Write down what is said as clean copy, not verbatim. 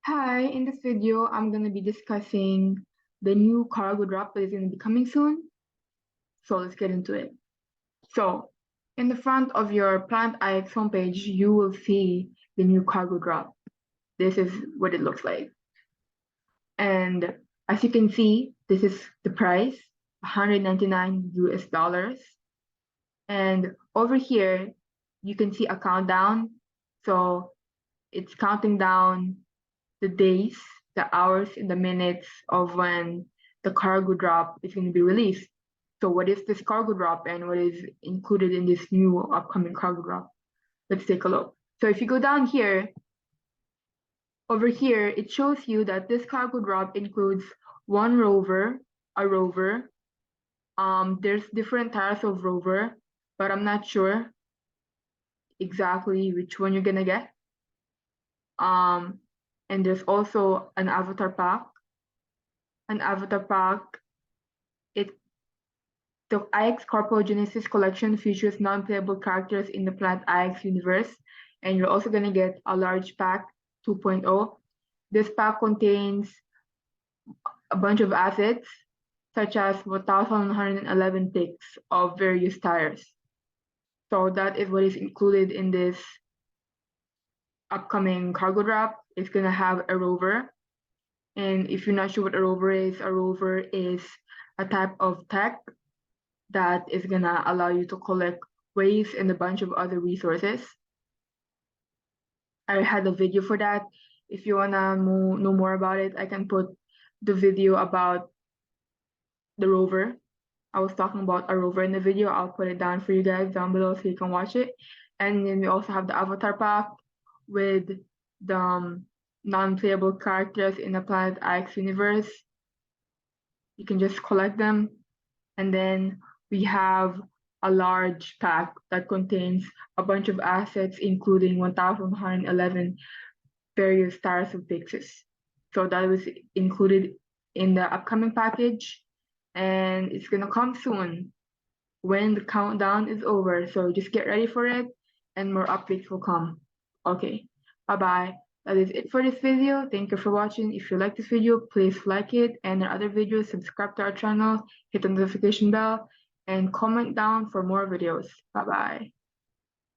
Hi, in this video, I'm going to be discussing the new cargo drop that is going to be coming soon. So let's get into it. So in the front of your Plant IX homepage, you will see the new cargo drop. This is what it looks like. And as you can see, this is the price, 199 US dollars. And over here, you can see a countdown. So it's counting down the days, the hours, and the minutes of when the cargo drop is going to be released. So what is this cargo drop and what is included in this new upcoming cargo drop? Let's take a look. So if you go down here, over here, it shows you that this cargo drop includes one rover, a rover. There's different types of rover, but I'm not sure exactly which one you're gonna get. And there's also an avatar pack. An avatar pack. The IX Corpogenesis collection features non-playable characters in the Plant IX universe, and you're also gonna get a large pack 2.0. This pack contains a bunch of assets, such as 1,111 picks of various tires. So that is what is included in this upcoming cargo drop. It's gonna have a rover. And if you're not sure what a rover is a type of tech that is gonna allow you to collect waves and a bunch of other resources. I had a video for that. If you wanna know more about it, I can put the video about the rover. I was talking about a rover in the video. I'll put it down for you guys down below so you can watch it. And then we also have the avatar pack with the non-playable characters in the Planet X universe. You can just collect them. And then we have a large pack that contains a bunch of assets, including 1,111 various types of pixels. So that was included in the upcoming package, and it's gonna come soon when the countdown is over. So just get ready for it, and more updates will come. Okay, bye-bye. That is it for this video. Thank you for watching. If you like this video, please like it, and our other videos, subscribe to our channel, hit the notification bell, and comment down for more videos. Bye-bye.